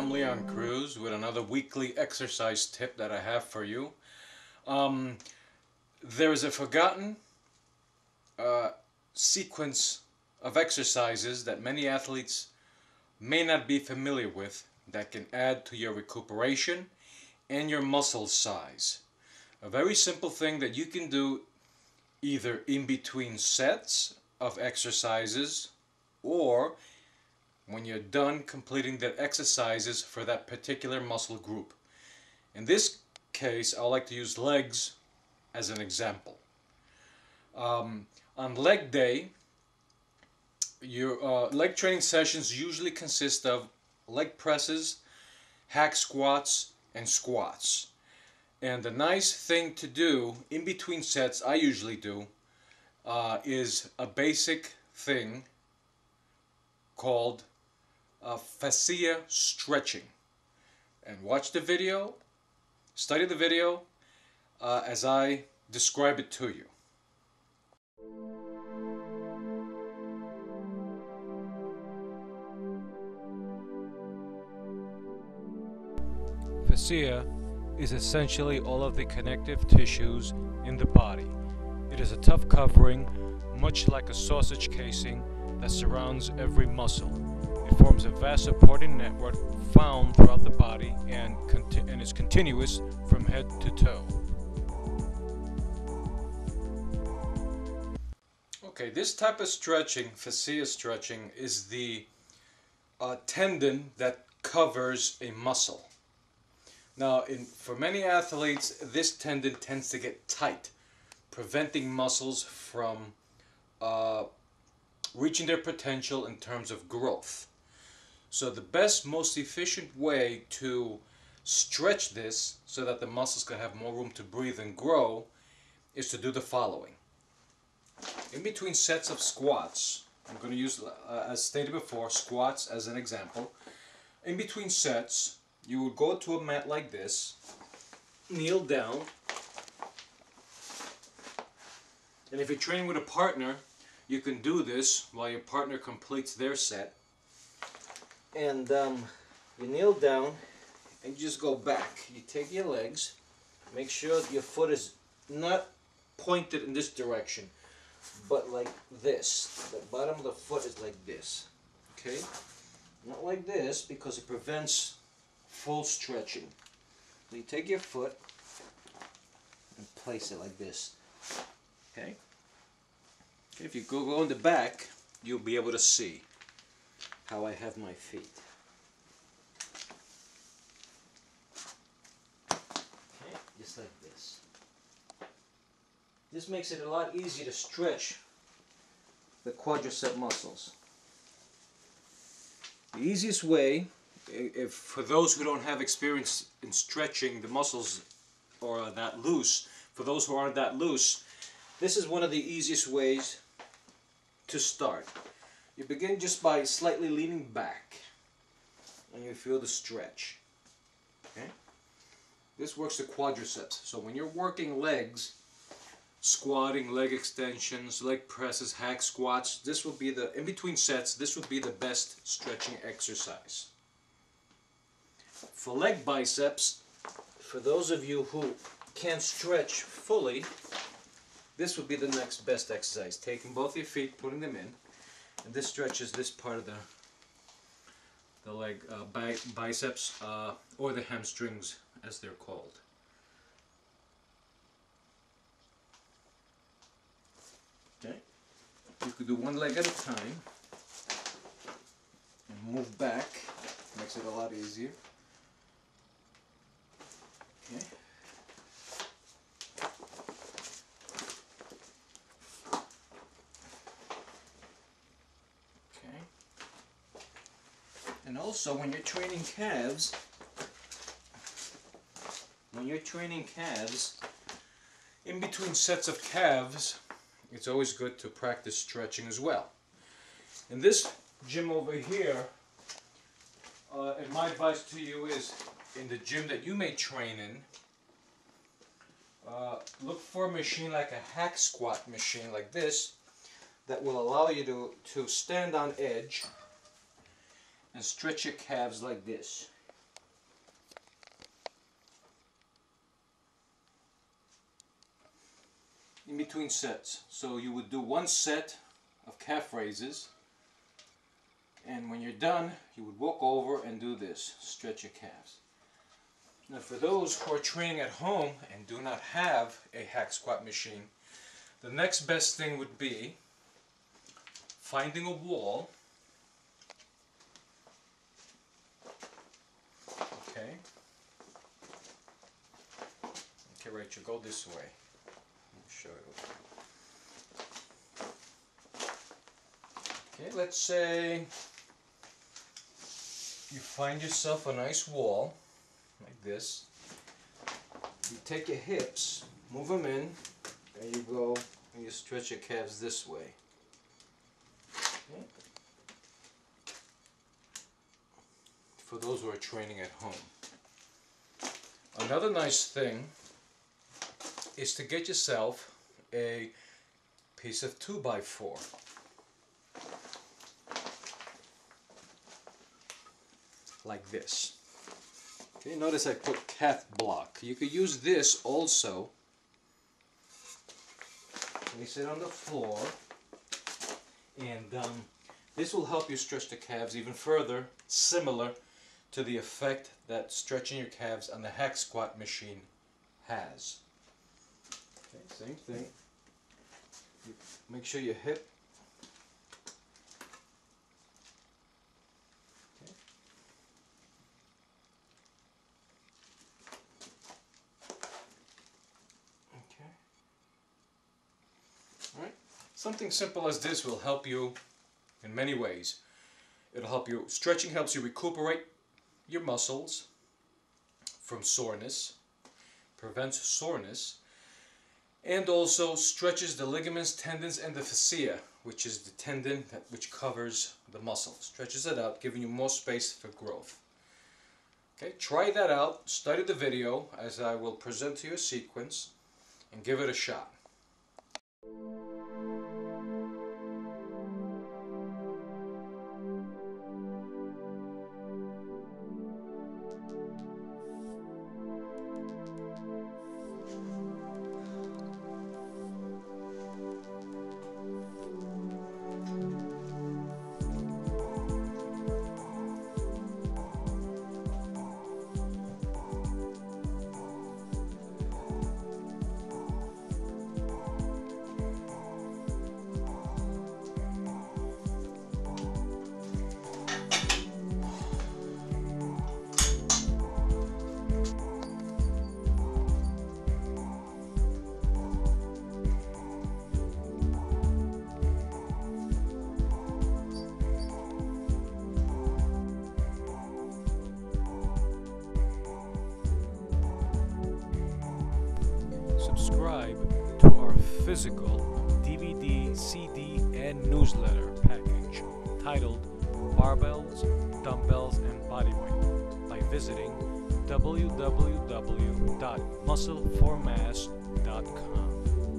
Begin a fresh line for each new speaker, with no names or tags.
I'm Leon Cruz with another weekly exercise tip that I have for you. There is a forgotten sequence of exercises that many athletes may not be familiar with that can add to your recuperation and your muscle size. A very simple thing that you can do either in between sets of exercises or when you're done completing the exercises for that particular muscle group. In this case, I like to use legs as an example. On leg day, your leg training sessions usually consist of leg presses, hack squats, and squats. And the nice thing to do in between sets, I usually do, is a basic thing called fascia stretching. And watch the video, study the video as I describe it to you.
Fascia is essentially all of the connective tissues in the body. It is a tough covering, much like a sausage casing that surrounds every muscle. It forms a vast supporting network found throughout the body and is continuous from head to toe.
Okay, this type of stretching, fascia stretching, is the tendon that covers a muscle. Now, for many athletes, this tendon tends to get tight, preventing muscles from reaching their potential in terms of growth. So the best, most efficient way to stretch this so that the muscles can have more room to breathe and grow is to do the following. In between sets of squats, I'm going to use, as stated before, squats as an example. In between sets, you would go to a mat like this, kneel down, and if you're training with a partner, you can do this while your partner completes their set. And you kneel down and you just go back. You take your legs, make sure your foot is not pointed in this direction, but like this. The bottom of the foot is like this. Okay? Not like this because it prevents full stretching. So you take your foot and place it like this. Okay? If you go in the back, you'll be able to see how I have my feet. Okay, just like this. This makes it a lot easier to stretch the quadricep muscles. The easiest way, for those who don't have experience in stretching the muscles or are that loose, for those who aren't that loose, this is one of the easiest ways to start. You begin just by slightly leaning back and you feel the stretch. Okay? This works the quadriceps. So when you're working legs, squatting, leg extensions, leg presses, hack squats, this will be in between sets, this would be the best stretching exercise. For leg biceps, for those of you who can't stretch fully, this would be the next best exercise. Taking both your feet, putting them in, and this stretches this part of the leg biceps or the hamstrings as they're called. Okay, you could do one leg at a time and move back. Makes it a lot easier. Okay. And also when you're training calves, in between sets of calves, it's always good to practice stretching as well. In this gym over here, and my advice to you is, in the gym that you may train in, look for a machine like a hack squat machine like this that will allow you to stand on edge and stretch your calves like this. in between sets. So you would do one set of calf raises, and when you're done, you would walk over and do this, stretch your calves. Now for those who are training at home and do not have a hack squat machine, the next best thing would be finding a wall. Okay. Okay, Rachel, go this way. Let me show you. Okay, let's say you find yourself a nice wall, like this. You take your hips, move them in, and you go and you stretch your calves this way. Okay. For those who are training at home. Another nice thing is to get yourself a piece of 2x4. Like this. Okay, notice I put calf block. You could use this also. Place it on the floor, and this will help you stretch the calves even further, similar to the effect that stretching your calves on the hack squat machine has. Okay, same thing. You make sure your hip. Okay. Okay. All right. Something simple as this will help you in many ways. It'll help you. Stretching helps you recuperate your muscles from soreness, prevents soreness, and also stretches the ligaments, tendons, and the fascia, which is the tendon which covers the muscle. Stretches it out, giving you more space for growth. Okay, try that out, study the video as I will present to you a sequence, and give it a shot. Subscribe to our physical DVD, CD, and newsletter package titled Barbells, Dumbbells, and Bodyweight by visiting www.muscleformass.com.